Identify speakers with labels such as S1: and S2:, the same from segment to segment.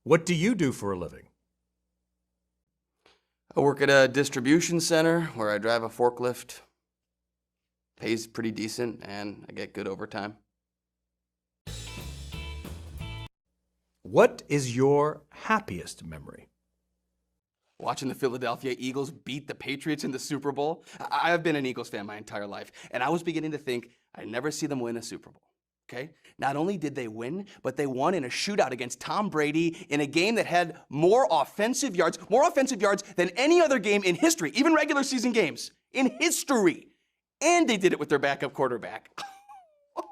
S1: What do you do for a living?
S2: I work at a distribution center where I drive a forklift. Pays pretty decent and I get good overtime.
S1: What is your happiest memory?
S2: Watching the Philadelphia Eagles beat the Patriots in the Super Bowl. I have been an Eagles fan my entire life, and I was beginning to think I'd never see them win a Super Bowl. Okay? Not only did they win, but they won in a shootout against Tom Brady in a game that had more offensive yards than any other game in history, even regular season games in history. And they did it with their backup quarterback. It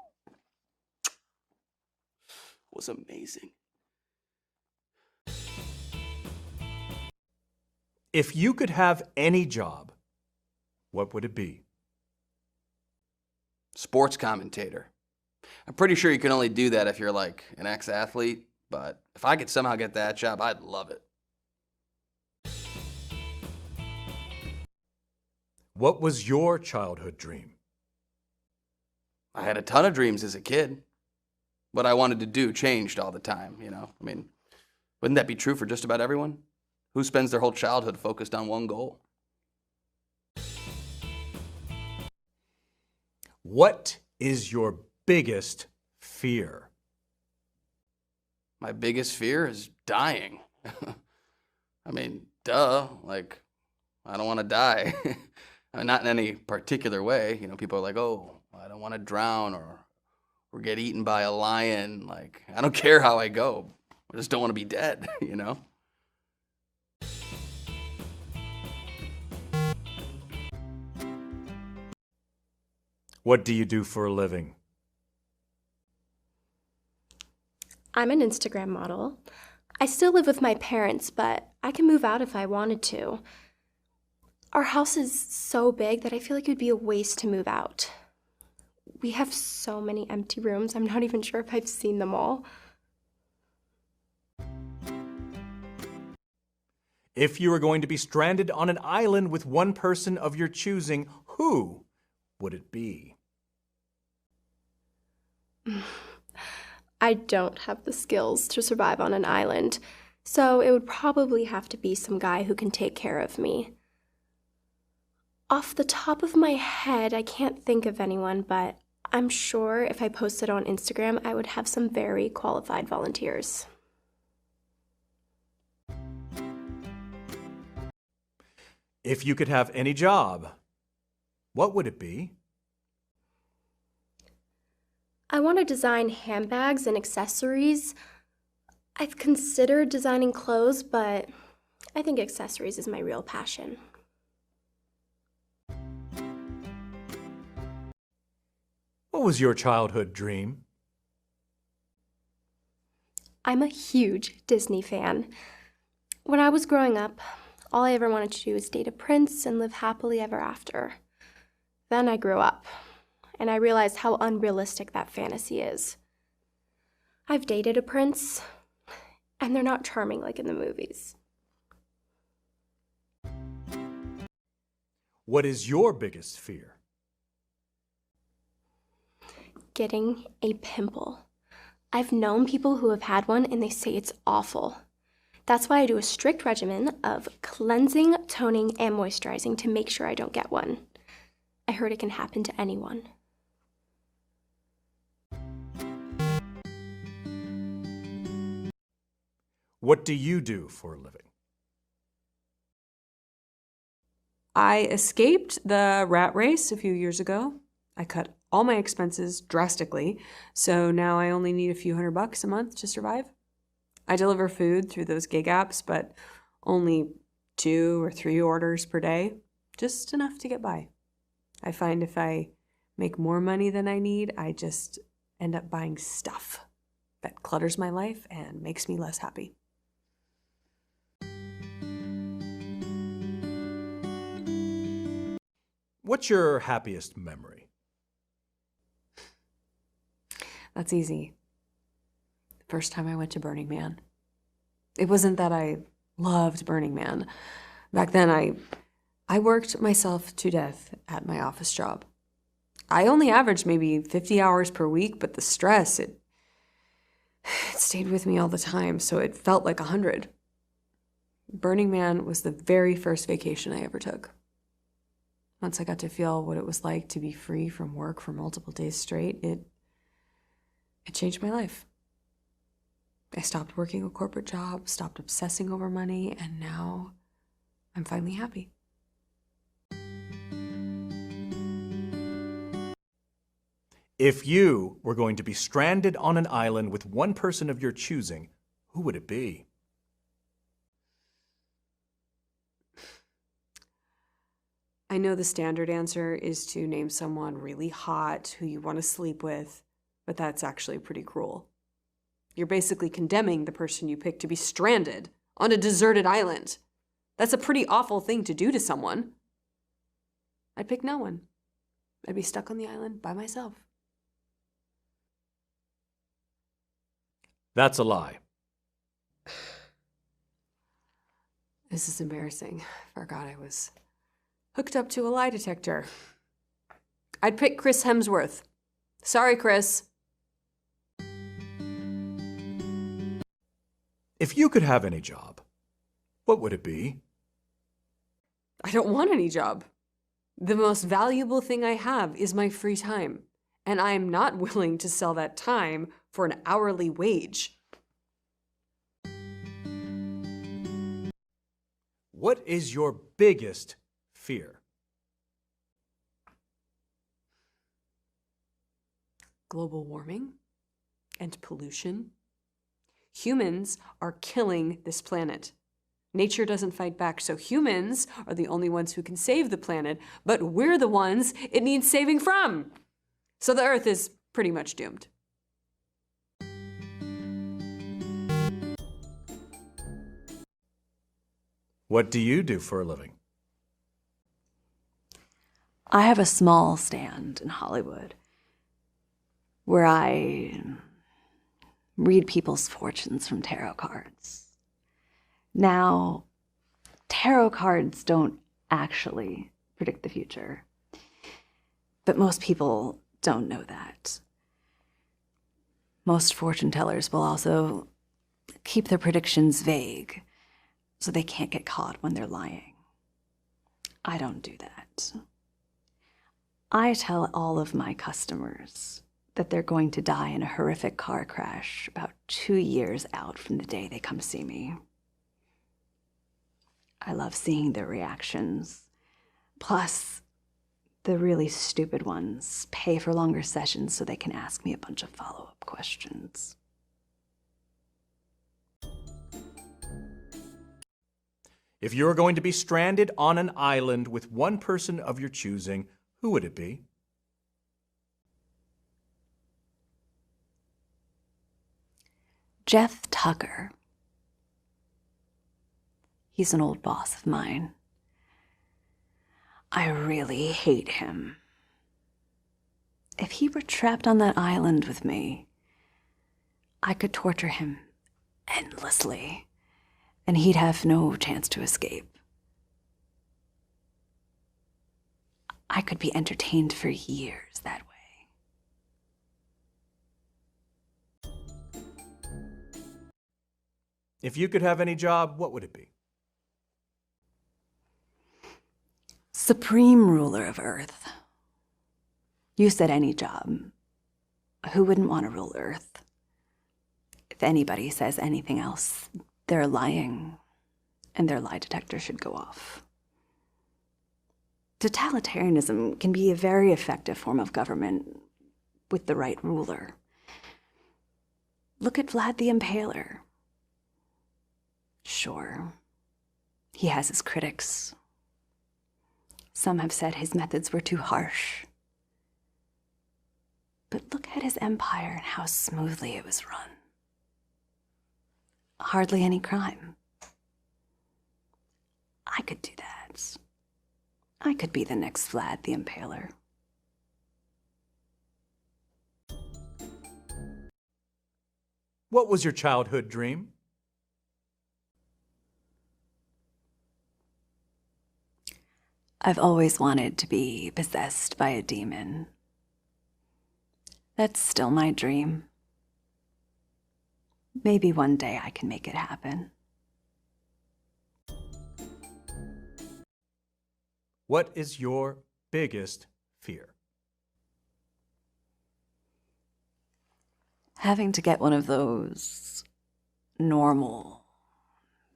S2: was amazing.
S1: If you could have any job, what would it be?
S2: Sports commentator. I'm pretty sure you can only do that if you're like an ex-athlete, but if I could somehow get that job, I'd love it.
S1: What was your childhood dream?
S2: I had a ton of dreams as a kid. What I wanted to do changed all the time, you know? I mean, wouldn't that be true for just about everyone? Who spends their whole childhood focused on one goal?
S1: What is your biggest fear?
S2: My biggest fear is dying. I mean, duh, like, I don't want to die. I mean, not in any particular way. You know, people are like, oh, I don't want to drown or get eaten by a lion. Like, I don't care how I go. I just don't want to be dead, you know?
S1: What do you do for a living?
S3: I'm an Instagram model. I still live with my parents, but I can move out if I wanted to. Our house is so big that I feel like it would be a waste to move out. We have so many empty rooms, I'm not even sure if I've seen them all.
S1: If you were going to be stranded on an island with one person of your choosing, who would it be?
S3: I don't have the skills to survive on an island, so it would probably have to be some guy who can take care of me. Off the top of my head, I can't think of anyone, but I'm sure if I posted on Instagram, I would have some very qualified volunteers.
S1: If you could have any job, what would it be?
S3: I want to design handbags and accessories. I've considered designing clothes, but I think accessories is my real passion.
S1: What was your childhood dream?
S3: I'm a huge Disney fan. When I was growing up, all I ever wanted to do was date a prince and live happily ever after. Then I grew up, and I realized how unrealistic that fantasy is. I've dated a prince, and they're not charming like in the movies.
S1: What is your biggest fear?
S3: Getting a pimple. I've known people who have had one, and they say it's awful. That's why I do a strict regimen of cleansing, toning, and moisturizing to make sure I don't get one. I heard it can happen to anyone.
S1: What do you do for a living?
S4: I escaped the rat race a few years ago. I cut all my expenses drastically, so now I only need a few $100 a month to survive. I deliver food through those gig apps, but only 2 or 3 orders per day, just enough to get by. I find if I make more money than I need, I just end up buying stuff that clutters my life and makes me less happy.
S1: What's your happiest memory?
S4: That's easy. The first time I went to Burning Man. It wasn't that I loved Burning Man. Back then, I worked myself to death at my office job. I only averaged maybe 50 hours per week, but the stress, It stayed with me all the time, so it felt like 100. Burning Man was the very first vacation I ever took. Once I got to feel what it was like to be free from work for multiple days straight, it changed my life. I stopped working a corporate job, stopped obsessing over money, and now I'm finally happy.
S1: If you were going to be stranded on an island with one person of your choosing, who would it be?
S4: I know the standard answer is to name someone really hot who you want to sleep with, but that's actually pretty cruel. You're basically condemning the person you pick to be stranded on a deserted island. That's a pretty awful thing to do to someone. I'd pick no one. I'd be stuck on the island by myself.
S1: That's a lie.
S4: This is embarrassing. I forgot I was hooked up to a lie detector. I'd pick Chris Hemsworth. Sorry, Chris.
S1: If you could have any job, what would it be?
S4: I don't want any job. The most valuable thing I have is my free time, and I am not willing to sell that time for an hourly wage.
S1: What is your biggest fear?
S4: Global warming and pollution. Humans are killing this planet. Nature doesn't fight back, so humans are the only ones who can save the planet, but we're the ones it needs saving from. So the Earth is pretty much doomed.
S1: What do you do for a living?
S5: I have a small stand in Hollywood where I read people's fortunes from tarot cards. Now, tarot cards don't actually predict the future, but most people don't know that. Most fortune tellers will also keep their predictions vague so they can't get caught when they're lying. I don't do that. I tell all of my customers that they're going to die in a horrific car crash about 2 years out from the day they come see me. I love seeing their reactions. Plus, the really stupid ones pay for longer sessions so they can ask me a bunch of follow-up questions.
S1: If you're going to be stranded on an island with one person of your choosing, who would it be?
S5: Jeff Tucker. He's an old boss of mine. I really hate him. If he were trapped on that island with me, I could torture him endlessly, and he'd have no chance to escape. I could be entertained for years that way.
S1: If you could have any job, what would it be?
S5: Supreme ruler of Earth. You said any job. Who wouldn't want to rule Earth? If anybody says anything else, they're lying, and their lie detector should go off. Totalitarianism can be a very effective form of government with the right ruler. Look at Vlad the Impaler. Sure, he has his critics. Some have said his methods were too harsh. But look at his empire and how smoothly it was run. Hardly any crime. I could do that. I could be the next Vlad the Impaler.
S1: What was your childhood dream?
S5: I've always wanted to be possessed by a demon. That's still my dream. Maybe one day I can make it happen.
S1: What is your biggest fear?
S5: Having to get one of those normal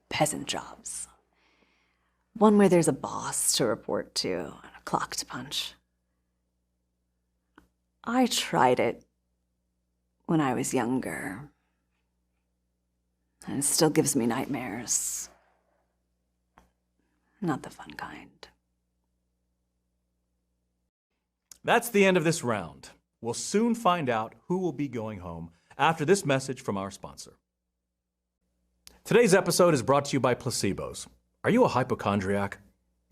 S5: peasant jobs. One where there's a boss to report to and a clock to punch. I tried it when I was younger, and it still gives me nightmares. Not the fun kind.
S1: That's the end of this round. We'll soon find out who will be going home after this message from our sponsor. Today's episode is brought to you by placebos. Are you a hypochondriac?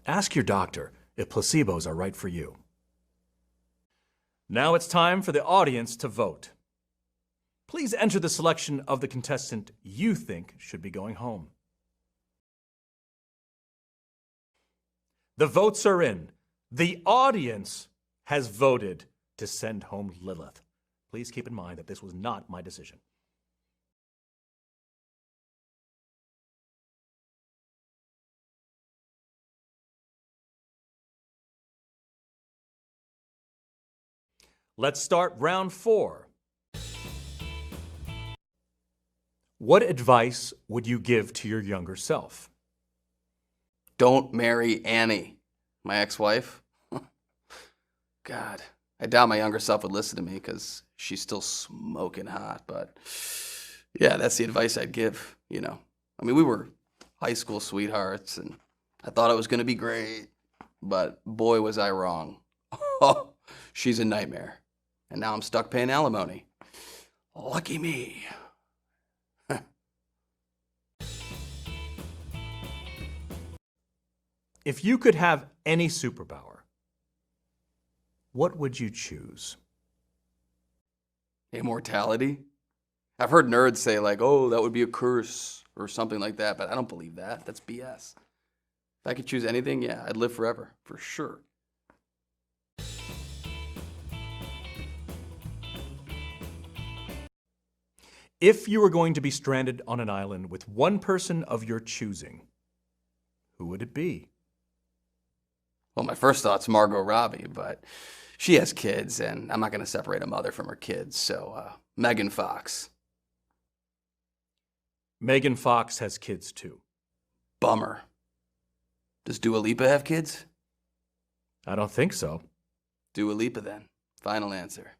S1: Ask your doctor if placebos are right for you. Now it's time for the audience to vote. Please enter the selection of the contestant you think should be going home. The votes are in. The audience has voted to send home Lilith. Please keep in mind that this was not my decision. Let's start round 4. What advice would you give to your younger self?
S2: Don't marry Annie, my ex-wife. God, I doubt my younger self would listen to me because she's still smoking hot. But yeah, that's the advice I'd give, you know. I mean, we were high school sweethearts, and I thought it was going to be great. But boy, was I wrong. Oh, she's a nightmare. And now I'm stuck paying alimony. Lucky me.
S1: If you could have any superpower, what would you choose?
S2: Immortality? I've heard nerds say like, oh, that would be a curse or something like that, but I don't believe that. That's BS. If I could choose anything, yeah, I'd live forever, for sure.
S1: If you were going to be stranded on an island with one person of your choosing, who would it be?
S2: Well, my first thought's Margot Robbie, but she has kids, and I'm not going to separate a mother from her kids, so Megan Fox.
S1: Megan Fox has kids too.
S2: Bummer. Does Dua Lipa have kids?
S1: I don't think so.
S2: Dua Lipa then. Final answer.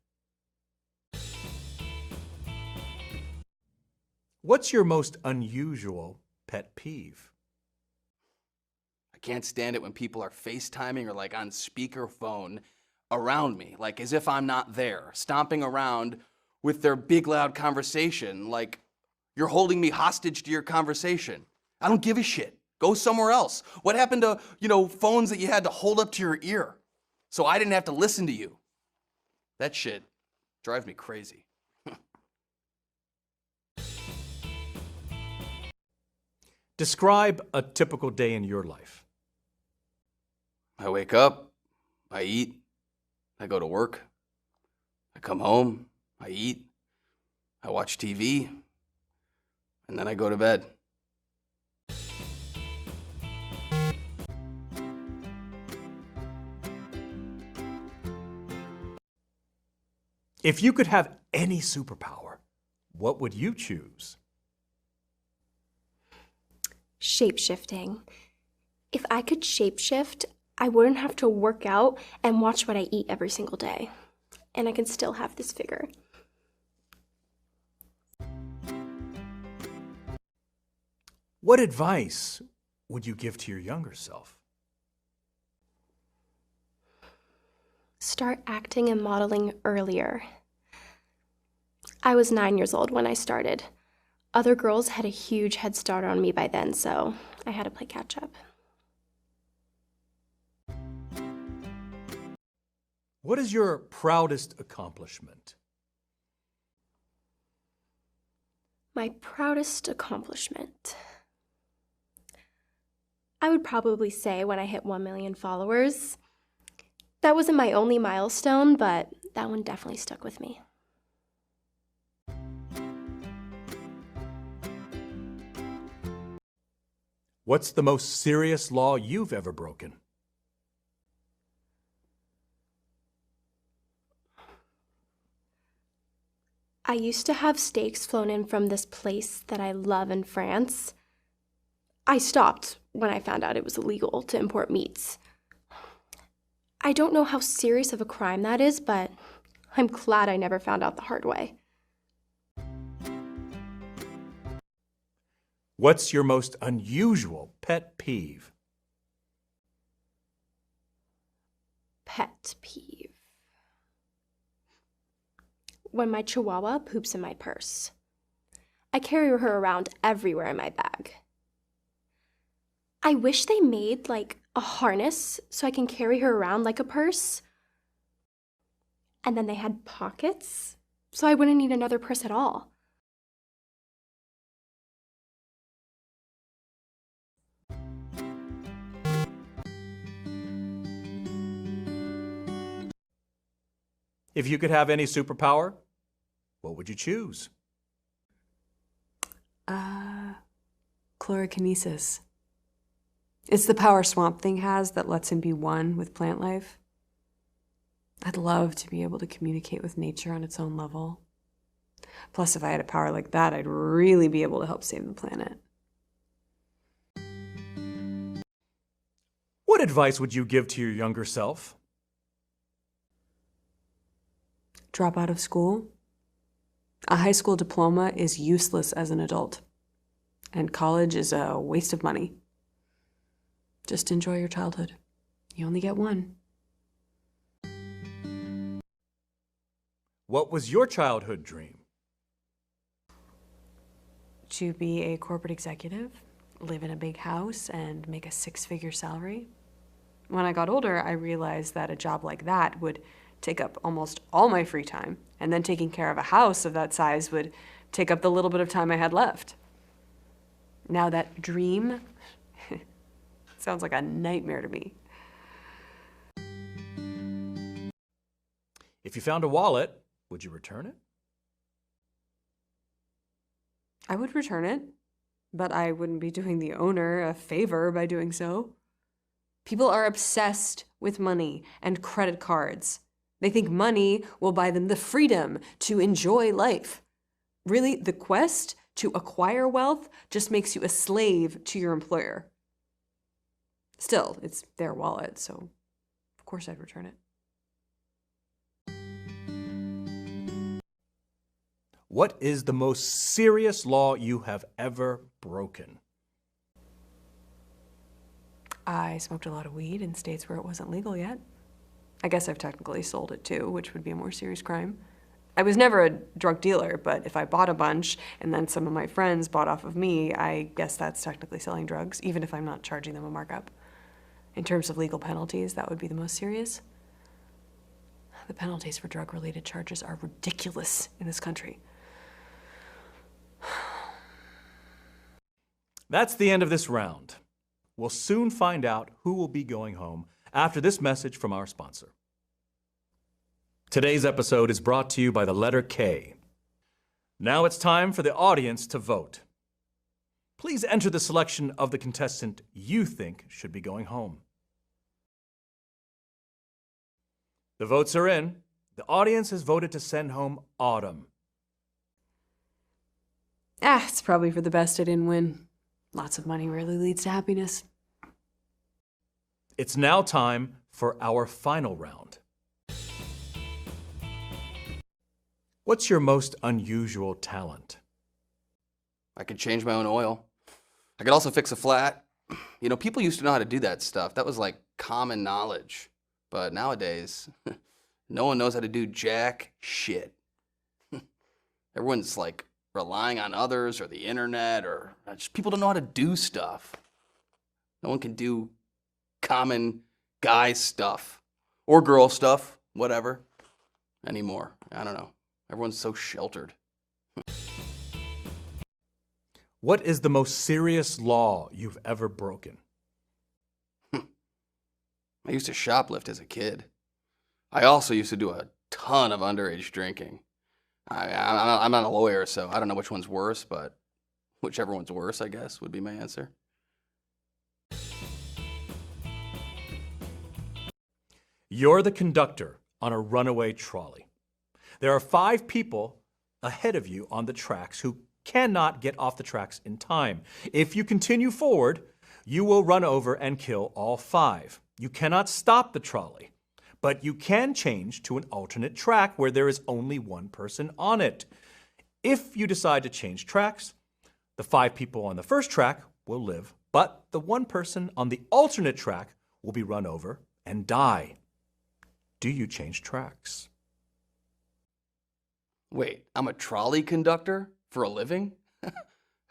S1: What's your most unusual pet peeve?
S2: I can't stand it when people are FaceTiming or like on speakerphone around me, like as if I'm not there, stomping around with their big loud conversation, like you're holding me hostage to your conversation. I don't give a shit. Go somewhere else. What happened to, phones that you had to hold up to your ear so I didn't have to listen to you? That shit drives me crazy.
S1: Describe a typical day in your life.
S2: I wake up, I eat, I go to work, I come home, I eat, I watch TV, and then I go to bed.
S1: If you could have any superpower, what would you choose?
S3: Shape-shifting. If I could shape-shift, I wouldn't have to work out and watch what I eat every single day. And I can still have this figure.
S1: What advice would you give to your younger self?
S3: Start acting and modeling earlier. I was 9 years old when I started. Other girls had a huge head start on me by then, so I had to play catch up.
S1: What is your proudest accomplishment?
S3: My proudest accomplishment. I would probably say when I hit 1 million followers. That wasn't my only milestone, but that one definitely stuck with me.
S1: What's the most serious law you've ever broken?
S3: I used to have steaks flown in from this place that I love in France. I stopped when I found out it was illegal to import meats. I don't know how serious of a crime that is, but I'm glad I never found out the hard way.
S1: What's your most unusual pet peeve?
S3: Pet peeve. When my chihuahua poops in my purse. I carry her around everywhere in my bag. I wish they made like a harness so I can carry her around like a purse. And then they had pockets so I wouldn't need another purse at all.
S1: If you could have any superpower, what would you choose?
S4: Chlorokinesis. It's the power Swamp Thing has that lets him be one with plant life. I'd love to be able to communicate with nature on its own level. Plus, if I had a power like that, I'd really be able to help save the planet.
S1: What advice would you give to your younger self?
S4: Drop out of school. A high school diploma is useless as an adult, and college is a waste of money. Just enjoy your childhood. You only get one.
S1: What was your childhood dream?
S4: To be a corporate executive, live in a big house, and make a six-figure salary. When I got older, I realized that a job like that would take up almost all my free time, and then taking care of a house of that size would take up the little bit of time I had left. Now that dream sounds like a nightmare to me.
S1: If you found a wallet, would you return it?
S4: I would return it, but I wouldn't be doing the owner a favor by doing so. People are obsessed with money and credit cards. They think money will buy them the freedom to enjoy life. Really, the quest to acquire wealth just makes you a slave to your employer. Still, it's their wallet, so of course I'd return it.
S1: What is the most serious law you have ever broken?
S4: I smoked a lot of weed in states where it wasn't legal yet. I guess I've technically sold it too, which would be a more serious crime. I was never a drug dealer, but if I bought a bunch and then some of my friends bought off of me, I guess that's technically selling drugs, even if I'm not charging them a markup. In terms of legal penalties, that would be the most serious. The penalties for drug-related charges are ridiculous in this country.
S1: That's the end of this round. We'll soon find out who will be going home after this message from our sponsor. Today's episode is brought to you by the letter K. Now it's time for the audience to vote. Please enter the selection of the contestant you think should be going home. The votes are in. The audience has voted to send home Autumn.
S4: It's probably for the best I didn't win. Lots of money rarely leads to happiness.
S1: It's now time for our final round. What's your most unusual talent?
S2: I could change my own oil. I could also fix a flat. You know, people used to know how to do that stuff. That was like common knowledge. But nowadays, no one knows how to do jack shit. Everyone's like relying on others or the internet, or just people don't know how to do stuff. No one can do common guy stuff or girl stuff, whatever, anymore. I don't know. Everyone's so sheltered.
S1: What is the most serious law you've ever broken?
S2: I used to shoplift as a kid. I also used to do a ton of underage drinking. I'm not a lawyer, so I don't know which one's worse, but whichever one's worse, I guess, would be my answer.
S1: You're the conductor on a runaway trolley. There are 5 people ahead of you on the tracks who cannot get off the tracks in time. If you continue forward, you will run over and kill all 5. You cannot stop the trolley, but you can change to an alternate track where there is only one person on it. If you decide to change tracks, the 5 people on the first track will live, but the one person on the alternate track will be run over and die. Do you change tracks?
S2: Wait, I'm a trolley conductor for a living?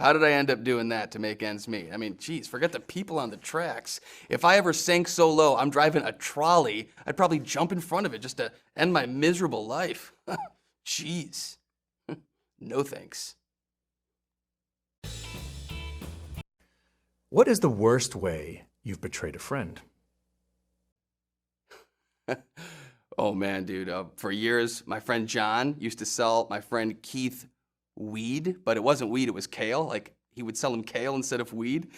S2: How did I end up doing that to make ends meet? I mean, geez, forget the people on the tracks. If I ever sank so low I'm driving a trolley, I'd probably jump in front of it just to end my miserable life. Jeez. No thanks.
S1: What is the worst way you've betrayed a friend?
S2: Oh man, dude. For years, my friend John used to sell my friend Keith weed, but it wasn't weed, it was kale. Like, he would sell him kale instead of weed.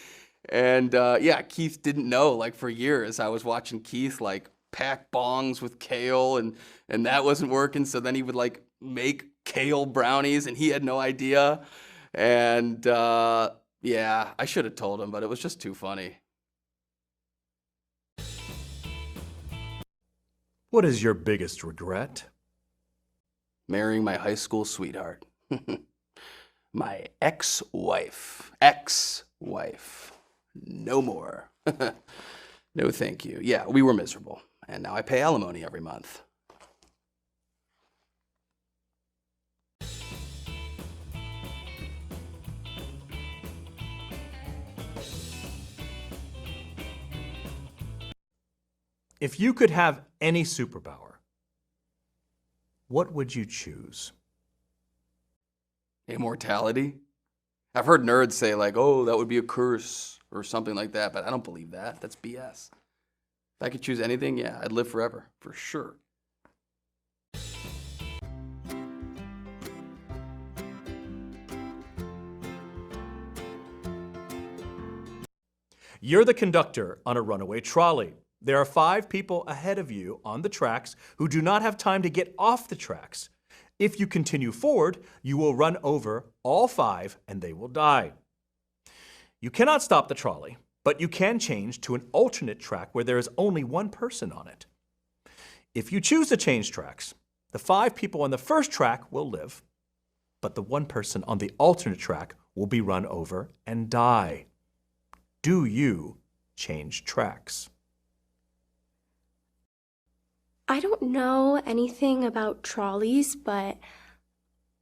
S2: And yeah, Keith didn't know. Like, for years, I was watching Keith like pack bongs with kale, and that wasn't working. So then he would like make kale brownies, and he had no idea. And yeah, I should have told him, but it was just too funny.
S1: What is your biggest regret?
S2: Marrying my high school sweetheart. My ex-wife. Ex-wife. No more. No thank you. Yeah, we were miserable. And now I pay alimony every month.
S1: If you could have any superpower, what would you choose?
S2: Immortality? I've heard nerds say like, oh, that would be a curse or something like that, but I don't believe that. That's BS. If I could choose anything, yeah, I'd live forever, for sure.
S1: You're the conductor on a runaway trolley. There are 5 people ahead of you on the tracks who do not have time to get off the tracks. If you continue forward, you will run over all 5 and they will die. You cannot stop the trolley, but you can change to an alternate track where there is only one person on it. If you choose to change tracks, the 5 people on the first track will live, but the one person on the alternate track will be run over and die. Do you change tracks?
S3: I don't know anything about trolleys, but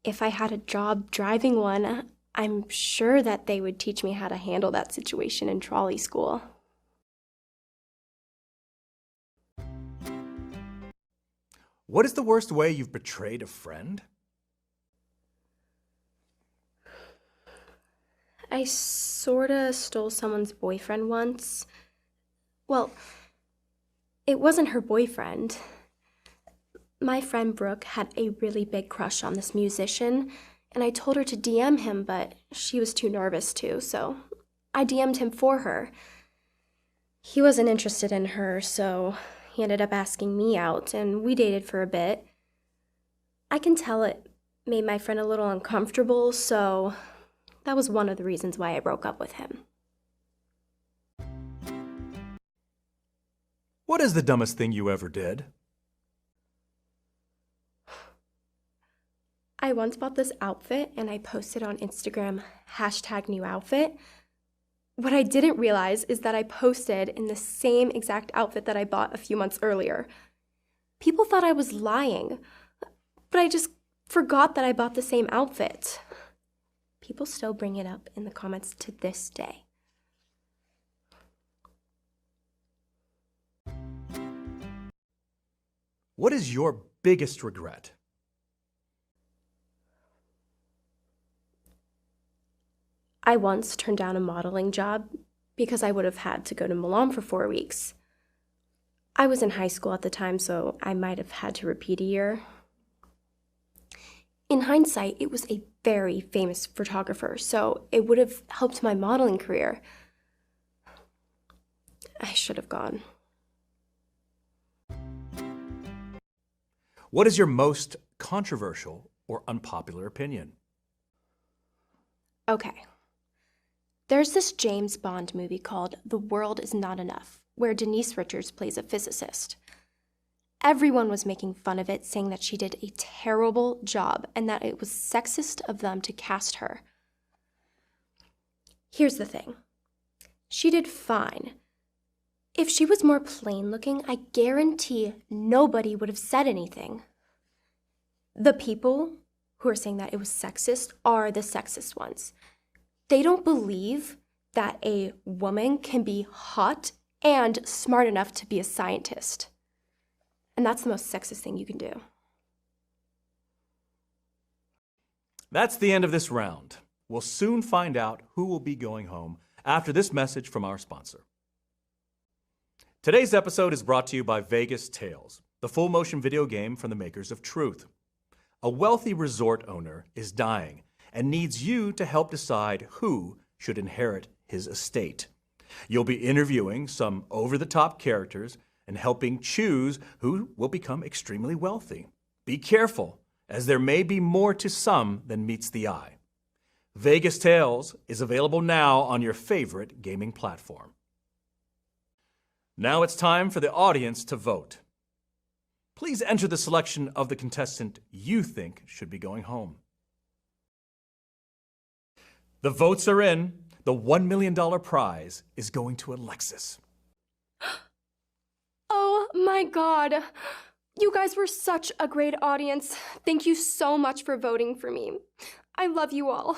S3: if I had a job driving one, I'm sure that they would teach me how to handle that situation in trolley school.
S1: What is the worst way you've betrayed a friend?
S3: I sorta stole someone's boyfriend once. Well, it wasn't her boyfriend. My friend Brooke had a really big crush on this musician, and I told her to DM him, but she was too nervous to, so I DM'd him for her. He wasn't interested in her, so he ended up asking me out, and we dated for a bit. I can tell it made my friend a little uncomfortable, so that was one of the reasons why I broke up with him.
S1: What is the dumbest thing you ever did?
S3: I once bought this outfit and I posted on Instagram, #newoutfit. What I didn't realize is that I posted in the same exact outfit that I bought a few months earlier. People thought I was lying, but I just forgot that I bought the same outfit. People still bring it up in the comments to this day.
S1: What is your biggest regret?
S3: I once turned down a modeling job because I would have had to go to Milan for 4 weeks. I was in high school at the time, so I might have had to repeat a year. In hindsight, it was a very famous photographer, so it would have helped my modeling career. I should have gone.
S1: What is your most controversial or unpopular opinion?
S3: Okay. There's this James Bond movie called The World Is Not Enough, where Denise Richards plays a physicist. Everyone was making fun of it, saying that she did a terrible job and that it was sexist of them to cast her. Here's the thing. She did fine. If she was more plain looking, I guarantee nobody would have said anything. The people who are saying that it was sexist are the sexist ones. They don't believe that a woman can be hot and smart enough to be a scientist. And that's the most sexist thing you can do.
S1: That's the end of this round. We'll soon find out who will be going home after this message from our sponsor. Today's episode is brought to you by Vegas Tales, the full-motion video game from the makers of Truth. A wealthy resort owner is dying and needs you to help decide who should inherit his estate. You'll be interviewing some over-the-top characters and helping choose who will become extremely wealthy. Be careful, as there may be more to some than meets the eye. Vegas Tales is available now on your favorite gaming platform. Now it's time for the audience to vote. Please enter the selection of the contestant you think should be going home. The votes are in. The $1 million prize is going to Alexis.
S3: Oh my God. You guys were such a great audience. Thank you so much for voting for me. I love you all.